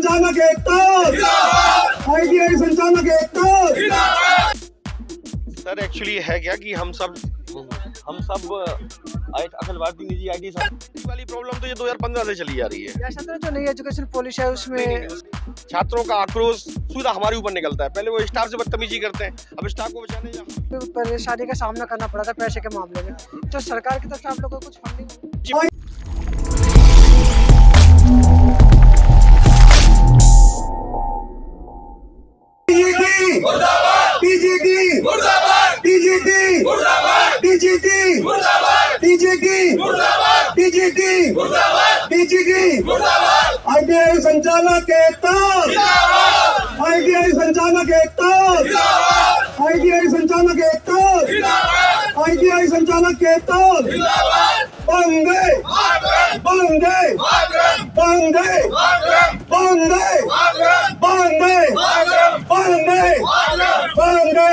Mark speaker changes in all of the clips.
Speaker 1: संचालक एकता, ITI संचालक एकता।
Speaker 2: Sir actually है क्या कि हम सब अखिल भारतीय निजी आईटी वाली प्रॉब्लम तो ये 2015 से चली जा रही है।
Speaker 3: ऐसा तो जो नई एजुकेशन पॉलिसी है उसमें
Speaker 2: छात्रों का आक्रोश सीधा हमारे ऊपर निकलता है। पहले वो स्टाफ से बदतमीजी करते हैं, अब स्टाफ को बचाने
Speaker 3: परेशानी का सामना करना पड़ा था पैसे के मामले में, तो सरकार की तरफ से आप लोगों को कुछ फंडिंग
Speaker 1: ITI संचालक एकता, ITI संचालक एकता, ITI संचालक एकता, ITI संचालक एकता। बंदे बंदे बंदे बंदे बंदे बंदे बंदे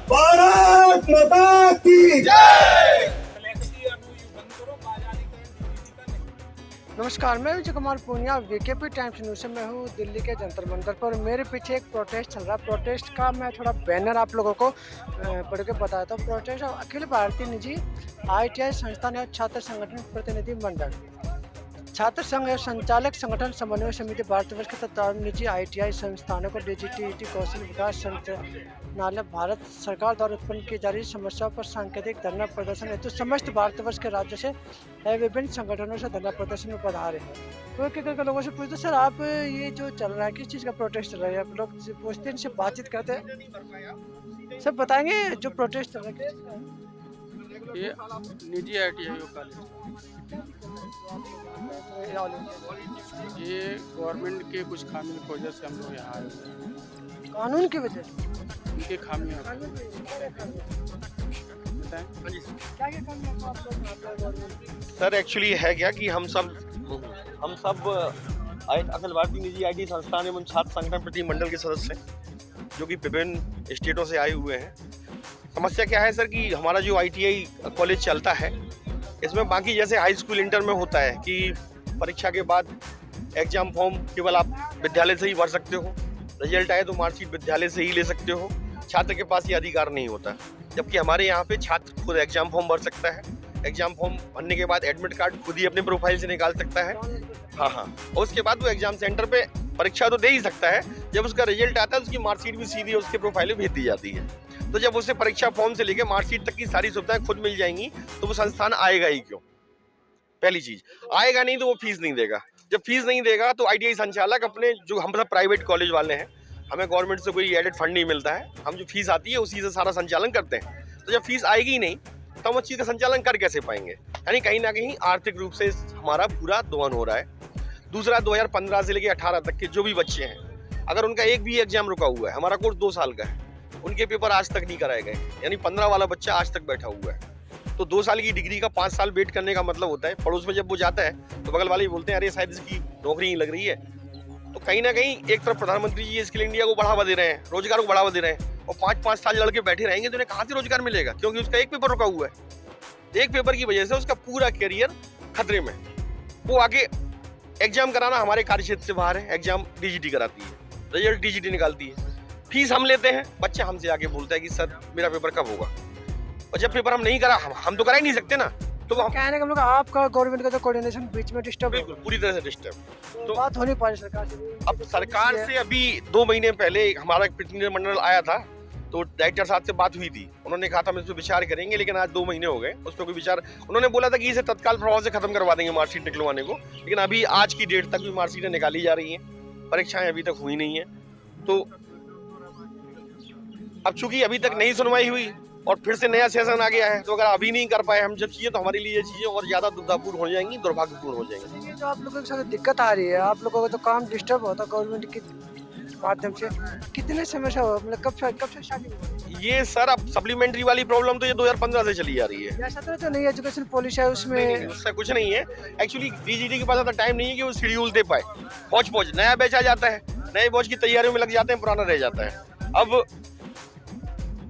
Speaker 1: भारत माता की जय।
Speaker 3: नमस्कार, मैं Vijay Kumar Poonia, VKP times News से। मैं हूँ दिल्ली के जंतर मंतर पर। मेरे पीछे एक प्रोटेस्ट चल रहा है। प्रोटेस्ट का मैं थोड़ा बैनर आप लोगों को पढ़ के बताता हूँ। प्रोटेस्ट अखिल भारतीय निजी ITI संस्थान एवं छात्र संगठन प्रतिनिधि मंडल, छात्र संघ एवं संचालक संगठन समन्वय समिति भारतवर्ष के तत्वावधान निजी ITI संस्थानों को DGT कौशल विकास संचालनालय भारत सरकार द्वारा उत्पन्न की जा रही समस्याओं पर सांकेतिक धरना प्रदर्शन हेतु समस्त भारतवर्ष के राज्य से विभिन्न संगठनों से धरना प्रदर्शन में पधारे हैं। तो क्या लोगों से पूछते सर, आप ये जो चल रहा है किस चीज़ का प्रोटेस्ट चल रहा है? आप लोग पूछते हैं, इनसे बातचीत करते हैं, सब बताएंगे जो प्रोटेस्ट चल रहा है।
Speaker 4: ये निजी ITI कॉलेज, ये गवर्नमेंट के कुछ खामी की वजह से हम लोग यहाँ आए हुए हैं।
Speaker 3: कानून की वजह से
Speaker 4: उनके खामियाँ बताएं।
Speaker 2: सर एक्चुअली है क्या कि हम सब अखिल भारतीय निजी आईटी संस्थान एवं छात्र संगठन प्रतिनिधि मंडल के सदस्य हैं, जो कि विभिन्न स्टेटों से आए हुए हैं। समस्या क्या है सर कि हमारा जो ITI कॉलेज चलता है, इसमें बाकी जैसे हाई स्कूल इंटर में होता है कि परीक्षा के बाद एग्जाम फॉर्म केवल आप विद्यालय से ही भर सकते हो, रिजल्ट आए तो मार्कशीट विद्यालय से ही ले सकते हो, छात्र के पास ये अधिकार नहीं होता। जबकि हमारे यहाँ पे छात्र खुद एग्जाम फॉर्म भर सकता है, एग्जाम फॉर्म भरने के बाद एडमिट कार्ड खुद ही अपने प्रोफाइल से निकाल सकता है। हाँ, और उसके बाद वो एग्जाम सेंटर पे परीक्षा तो दे ही सकता है। जब उसका रिजल्ट आता है उसकी मार्कशीट भी सीधी उसके प्रोफाइल में भेज दी जाती है। तो जब उसे परीक्षा फॉर्म से लेकर मार्कशीट तक की सारी सुविधाएं खुद मिल जाएंगी तो वो संस्थान आएगा ही क्यों? पहली चीज, आएगा नहीं तो वो फीस नहीं देगा। जब फीस नहीं देगा तो ITI संचालक अपने, जो हम सब प्राइवेट कॉलेज वाले हैं, हमें गवर्नमेंट से कोई एडेड फंड नहीं मिलता है, हम जो फीस आती है उसी से सारा संचालन करते हैं। तो जब फीस आएगी ही नहीं तो हम उस चीज़ का संचालन कर कैसे पाएंगे? यानी कहीं ना कहीं आर्थिक रूप से हमारा पूरा दोहन हो रहा है। दूसरा, 2015 से लेकर 18 तक के जो भी बच्चे हैं, अगर उनका एक भी एग्जाम रुका हुआ है, हमारा कोर्स 2 साल का है, उनके पेपर आज तक नहीं कराए गए। यानी 15 वाला बच्चा आज तक बैठा हुआ है। तो 2 साल की डिग्री का 5 साल वेट करने का मतलब होता है, पड़ोस में जब वो जाता है तो बगल वाले ही बोलते हैं अरे शायद इसकी नौकरी नहीं लग रही है। तो कहीं ना कहीं एक तरफ प्रधानमंत्री जी स्किल इंडिया को बढ़ावा दे रहे हैं, रोजगार को बढ़ावा दे रहे हैं, और 5-5 साल लड़के बैठे रहेंगे तो उन्हें कहाँ से रोजगार मिलेगा? क्योंकि उसका एक पेपर रुका हुआ है। एक पेपर की वजह से उसका पूरा करियर खतरे में। वो आगे एग्जाम कराना हमारे कार्य क्षेत्र से बाहर है, एग्जाम DGT कराती है, रिजल्ट DGT निकालती है, फीस हम लेते हैं, बच्चा हमसे आके बोलता है कि सर मेरा पेपर कब होगा? और जब पेपर हम नहीं करा, हम तो करा ही नहीं सकते ना। तो हम
Speaker 3: कहने का मतलब आपका गवर्नमेंट का तो कोऑर्डिनेशन बीच में डिस्टर्ब,
Speaker 2: बिल्कुल पूरी तरह से डिस्टर्ब।
Speaker 3: तो बात होनी पा रही सरकार से।
Speaker 2: अब सरकार से अभी 2 महीने पहले हमारा एक प्रतिनिधि मंडल आया था, तो डायरेक्टर साहब से बात हुई थी। उन्होंने कहा था हम इस पर विचार करेंगे, लेकिन आज 2 महीने हो गए, उस पर कोई विचार। उन्होंने बोला था कि इसे तत्काल प्रभाव से खत्म करवा देंगे मार्कशीट निकलवाने को, लेकिन अभी आज की डेट तक भी मार्कशीटें निकाली जा रही हैं, परीक्षाएं अभी तक हुई नहीं है। तो अब चूंकि अभी तक नहीं सुनवाई हुई और फिर से नया सेशन आ गया है, तो अगर अभी नहीं कर पाए हम जब चीजें, तो हमारे लिए ये चीजें और ज्यादा दुविधापूर्ण हो जाएंगी, दुर्भाग्यपूर्ण हो जाएंगी।
Speaker 3: ये जो आप लोगों के साथ दिक्कत आ रही है, आप लोगों का तो काम डिस्टर्ब होता गवर्नमेंट के माध्यम से, कितने समय से हो, मतलब कब से स्टार्टिंग हुई?
Speaker 2: ये सर अब सप्लीमेंटरी वाली प्रॉब्लम तो ये 2015 से चली जा रही है।
Speaker 3: ऐसा तो जो नई एजुकेशन पॉलिसी है उसमें
Speaker 2: नहीं, उससे कुछ नहीं है। एक्चुअली DGT के पास ज़्यादा टाइम नहीं है कि वो शेड्यूल दे पाए। फौज नया बैच आ जाता है, नए बैच की तैयारियों में लग जाते हैं, पुराना रह जाता है। अब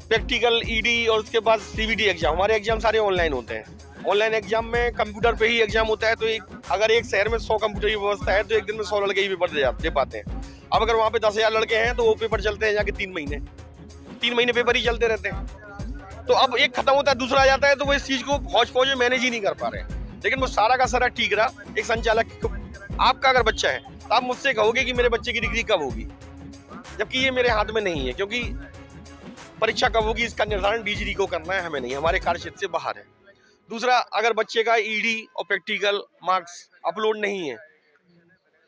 Speaker 2: प्रैक्टिकल ED और उसके बाद CBT एग्जाम, हमारे एग्जाम सारे ऑनलाइन होते हैं। ऑनलाइन एग्जाम में कंप्यूटर पे ही एग्जाम होता है, तो अगर एक शहर में 100 कंप्यूटर की व्यवस्था है तो एक दिन में 100 लड़के ही पेपर दे पाते हैं। अब अगर वहाँ पे 10,000 लड़के हैं तो वो पेपर चलते हैं जाके 3 महीने पेपर ही चलते रहते हैं। तो अब एक खत्म होता है दूसरा आ जाता है, तो वो इस चीज को फौज में मैनेज ही नहीं कर पा रहे हैं। लेकिन वो सारा का सारा ठीक रहा। एक संचालक, आपका अगर बच्चा है तो आप मुझसे कहोगे कि मेरे बच्चे की डिग्री कब होगी, जबकि ये मेरे हाथ में नहीं है, क्योंकि परीक्षा कब होगी इसका निर्धारण डीजीडी को करना है, हमें नहीं, हमारे कार्य क्षेत्र से बाहर है। दूसरा, अगर बच्चे का ईडी और प्रैक्टिकल मार्क्स अपलोड नहीं है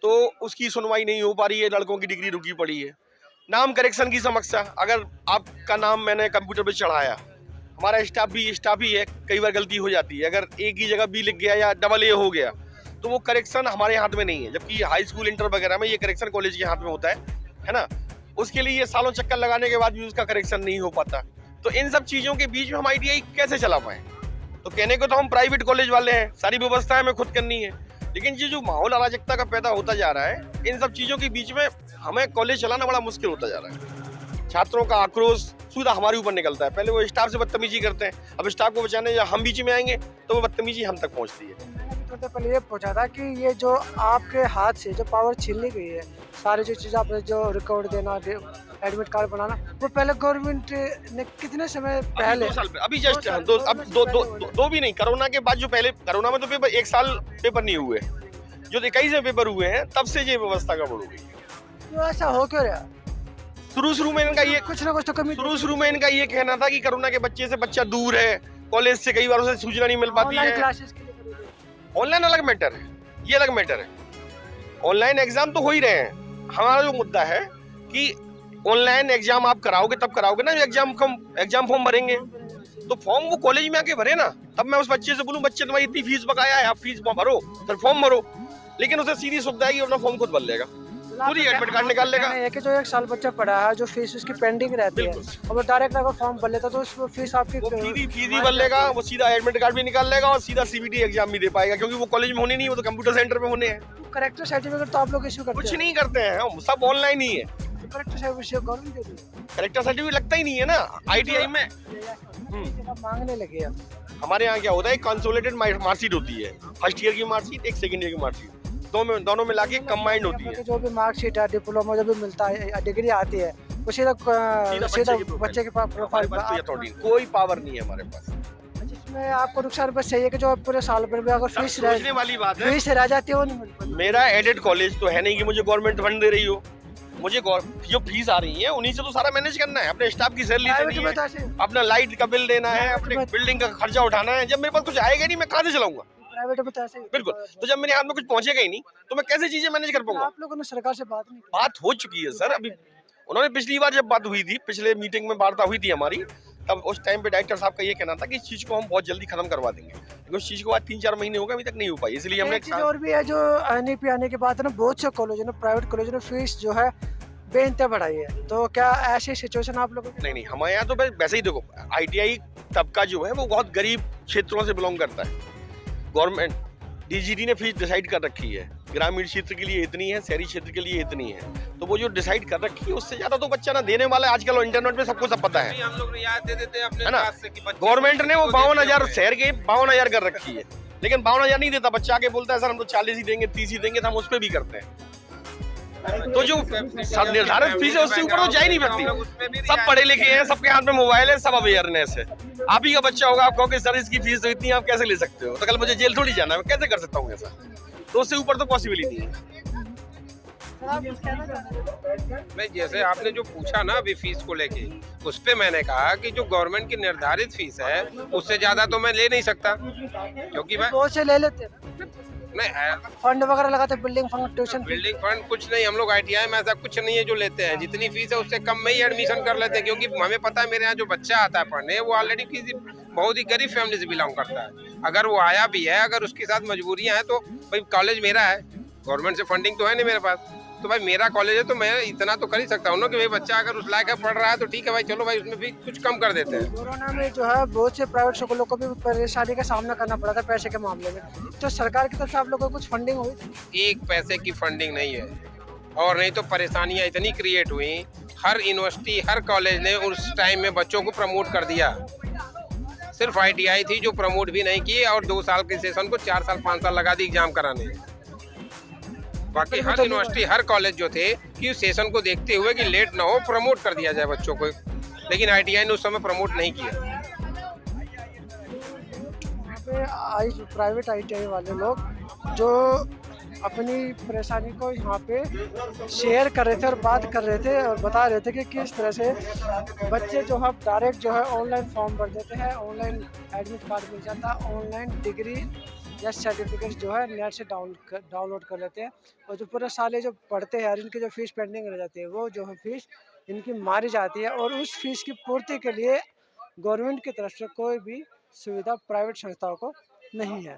Speaker 2: तो उसकी सुनवाई नहीं हो पा रही है, लड़कों की डिग्री रुकी पड़ी है। नाम करेक्शन की समस्या, अगर आपका नाम मैंने कंप्यूटर पे चढ़ाया, हमारा स्टाफ ही है, कई बार गलती हो जाती है, अगर ए की जगह बी लिख गया या डबल ए हो गया तो वो करेक्शन हमारे हाथ में नहीं है, जबकि हाई स्कूल इंटर वगैरह में ये करेक्शन कॉलेज के हाथ में होता है ना। उसके लिए ये सालों चक्कर लगाने के बाद भी उसका करेक्शन नहीं हो पाता। तो इन सब चीजों के बीच में हम ITI कैसे चला पाए? तो कहने को तो हम प्राइवेट कॉलेज वाले हैं, सारी व्यवस्था हमें खुद करनी है, लेकिन ये जो माहौल अराजकता का पैदा होता जा रहा है, इन सब चीजों के बीच में हमें कॉलेज चलाना बड़ा मुश्किल होता जा रहा है। छात्रों का आक्रोश सीधा हमारे ऊपर निकलता है। पहले वो स्टाफ से बदतमीजी करते हैं, अब स्टाफ को बचाने या हम बीच में आएंगे तो वो बदतमीजी हम तक पहुंचती है।
Speaker 3: तो पहले ये पूछा था कि ये जो आपके हाथ से जो पावर छीन ली गई है, सारी जो चीज़ आपने जो रिकॉर्ड देना, एडमिट कार्ड बनाना, वो पहले गवर्नमेंट ने कितने समय पहले?
Speaker 2: 2 साल पहले, अभी जस्ट दो भी नहीं, कोरोना के बाद जो पहले, कोरोना में तो पेपर 1 साल पेपर नहीं हुए, जो 21 में पेपर हुए हैं तब से ये व्यवस्था गड़बड़ हो गई।
Speaker 3: तो ऐसा हो क्यों रहा?
Speaker 2: शुरू में इनका ये
Speaker 3: कुछ ना कुछ तो कमी,
Speaker 2: शुरू में इनका ये कहना था कि कोरोना के बच्चे से बच्चा दूर है, कॉलेज से कई बार उसे सूचना नहीं मिल पाती है।
Speaker 3: क्लासेस के लिए
Speaker 2: ऑनलाइन अलग मैटर है, ये अलग मैटर है। ऑनलाइन एग्जाम तो हो ही रहे हैं। हमारा जो मुद्दा है कि ऑनलाइन एग्जाम आप कराओगे तब कराओगे ना, एग्जाम फॉर्म भरेंगे तो फॉर्म वो कॉलेज में आके भरे ना, तब मैं उस बच्चे से बोलूं बच्चे तुम्हारी इतनी फीस बकाया है, आप फीस भरो, फिर फॉर्म भरो। लेकिन उसे सीधी सुविधा है कि अपना फॉर्म खुद भर लेगा, खुद ही एडमिट कार्ड निकाल लेगा।
Speaker 3: है कि जो 1 साल बच्चा पढ़ा है, जो फीस उसकी पेंडिंग रहती है, और वो डायरेक्ट अगर फॉर्म भर लेता तो उस फीस आपकी
Speaker 2: फीस ही भर लेगा, वो सीधा एडमिट कार्ड भी निकाल लेगा और सीधा CBT एग्जाम भी दे पाएगा, क्योंकि वो कॉलेज में होने नहीं, वो तो कंप्यूटर सेंटर में होने हैं।
Speaker 3: करेक्टर सर्टिफिकेट तो आप लोग इश्यू करते हैं?
Speaker 2: कुछ नहीं करते हैं हम, सब ऑनलाइन ही है।
Speaker 3: करेक्टर सर्टिफिकेट गवर्नमेंट देती है?
Speaker 2: करेक्टर सर्टिफिकेट लगता ही नहीं है ना ITI में।
Speaker 3: मांगने लगे अब।
Speaker 2: हमारे यहाँ क्या होता है, कंसोलिडेटेड मार्कशीट होती है, फर्स्ट ईयर की मार्कशीट, एक सेकंड ईयर की मार्कशीट, दोनों मिला के कंबाइंड होती है।
Speaker 3: जो भी मार्कशीट है, डिप्लोमा जो भी मिलता है, डिग्री आती है, वो सीधा बच्चे के पास प्रोफाइल पर,
Speaker 2: कोई पावर नहीं है हमारे पास।
Speaker 3: जिसमें आपको नुकसान बस चाहिए कि जो पूरे साल भर में अगर फीस
Speaker 2: सोचने वाली बात है,
Speaker 3: फीस रह जाती है वो नहीं मिल पाती।
Speaker 2: मेरा एडेड कॉलेज तो है नहीं कि मुझे गवर्नमेंट फंड दे रही हो, मुझे जो फीस आ रही है उन्हीं से तो सारा मैनेज करना है, अपने स्टाफ की सैलरी देनी है, अपना लाइट का बिल देना है, अपने बिल्डिंग का खर्चा उठाना है। जब मेरे पास कुछ आएगा नहीं, मैं कहाँ से चलाऊंगा?
Speaker 3: प्राइवेट में तो ऐसे ही।
Speaker 2: बिल्कुल, तो जब मेरे हाथ में कुछ पहुंचेगा ही नहीं तो मैं कैसे चीजें मैनेज कर पाऊंगा?
Speaker 3: आप लोगों ने सरकार से बात नहीं की?
Speaker 2: बात हो चुकी है सर, अभी उन्होंने पिछली बार जब बात हुई थी, पिछले मीटिंग में वार्ता हुई थी हमारी, तब उस टाइम पे डायरेक्टर साहब का ये कहना था कि इस चीज को हम बहुत जल्दी खत्म करवा देंगे, लेकिन उस चीज को आज 3-4 महीने हो गए, अभी तक नहीं हो पाई। इसलिए हमने
Speaker 3: एक चीज और भी है जो NEP आने के बाद ना, बहुत से कॉलेजों ने, प्राइवेट कॉलेजों ने फीस जो है बेनते बढ़ाई है, तो क्या ऐसी सिचुएशन आप लोगों की?
Speaker 2: नहीं, हमारे यहाँ तो वैसे ही देखो, ITI तबका जो है वो बहुत गरीब क्षेत्रों से बिलोंग करता है। गवर्नमेंट DGD ने फीस डिसाइड कर रखी है, ग्रामीण क्षेत्र के लिए इतनी है, शहरी क्षेत्र के लिए इतनी है, तो वो जो डिसाइड कर रखी है उससे ज्यादा तो बच्चा ना देने वाला है। आजकल इंटरनेट पे सबको सब पता है,
Speaker 5: हम लोग रियायत दे देते हैं अपने,
Speaker 2: है ना। गवर्नमेंट ने वो 52,000 शहर के 52,000 कर रखी है, लेकिन 52,000 नहीं देता, बच्चा आके बोलता है सर हम तो 40 ही देंगे, 30 ही देंगे, तो हम उस पर भी करते हैं। तो जो निर्धारित फीस है उससे ऊपर तो जा ही नहीं सकती। सब पढ़े लिखे हैं, सबके हाथ में मोबाइल है, सब अवेयरनेस है। आप ही का बच्चा होगा, आप कहोगे सर इसकी फीस तो इतनी, आप कैसे ले सकते हो? तो कल मुझे जेल थोड़ी जाना है, मैं कैसे कर सकता हूँ ऐसा? तो उससे ऊपर तो पॉसिबल ही नहीं है।
Speaker 5: नहीं, जैसे आपने जो पूछा ना अभी फीस को लेके, उस पे मैंने कहा कि जो गवर्नमेंट की निर्धारित फीस है उससे ज्यादा तो मैं ले नहीं सकता, क्योंकि मैं
Speaker 3: बहुत से ले लेते हैं,
Speaker 5: नहीं,
Speaker 3: फंड वगैरह लगाते हैं, building fund, tuition,
Speaker 5: building fund कुछ नहीं। हम लोग ITI में ऐसा कुछ नहीं है जो लेते हैं, जितनी फीस है उससे कम में ही एडमिशन कर लेते हैं, क्योंकि हमें पता है मेरे यहाँ जो बच्चा आता है पढ़ने, वो ऑलरेडी किसी बहुत ही गरीब फैमिली से बिलोंग करता है। अगर वो आया भी है, अगर उसके साथ मजबूरियाँ हैं, तो भाई कॉलेज मेरा है, गवर्नमेंट से फंडिंग तो है नहीं मेरे पास, तो भाई मेरा कॉलेज है, तो मैं इतना तो कर ही सकता हूँ ना कि भाई बच्चा अगर उस लायक पढ़ रहा है तो ठीक है भाई, चलो भाई उसमें भी कुछ कम कर देते हैं।
Speaker 3: कोरोना में जो है बहुत से प्राइवेट स्कूलों को भी परेशानी का सामना करना पड़ा था पैसे के मामले में, तो सरकार की तरफ से आप लोगों को कुछ फंडिंग हुई थी?
Speaker 5: 1 पैसे की फंडिंग नहीं है, और नहीं तो परेशानियाँ इतनी क्रिएट हुई, हर यूनिवर्सिटी, हर कॉलेज ने उस टाइम में बच्चों को प्रमोट कर दिया, सिर्फ ITI थी जो प्रमोट भी नहीं की, और 2 साल के सेशन को 4 साल 5 साल लगा दी एग्जाम कराने। बाकी हर यूनिवर्सिटी हर कॉलेज जो थे कि सेशन को देखते हुए कि लेट ना हो प्रमोट कर दिया जाए बच्चों को, लेकिन ITI ने उस समय प्रमोट नहीं किया।
Speaker 3: प्राइवेट ITI वाले लोग जो अपनी परेशानी को यहाँ पे शेयर कर रहे थे और बात कर रहे थे और बता रहे थे कि किस तरह से बच्चे जो है डायरेक्ट जो है ऑनलाइन फॉर्म भर देते हैं, ऑनलाइन एडमिट कार्ड मिल जाता है, ऑनलाइन डिग्री या सर्टिफिकेट जो है नेट से डाउनलोड कर लेते हैं, और जो पूरे साल ये जो पढ़ते हैं और इनकी जो फीस पेंडिंग रह जाती है वो जो है फीस इनकी मारी जाती है, और उस फीस की पूर्ति के लिए गवर्नमेंट की तरफ से कोई भी सुविधा प्राइवेट संस्थाओं को नहीं है।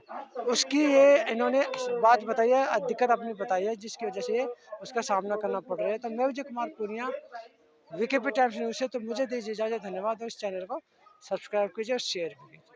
Speaker 3: उसकी ये इन्होंने बात बताई है, दिक्कत अपनी बताई है, जिसकी वजह से उसका सामना करना पड़ रहा है। तो मैं Vijay Kumar Poonia, VKP Times News से, तो मुझे दीजिए इजाज़त। धन्यवाद, और इस चैनल को सब्सक्राइब कीजिए और शेयर कीजिए।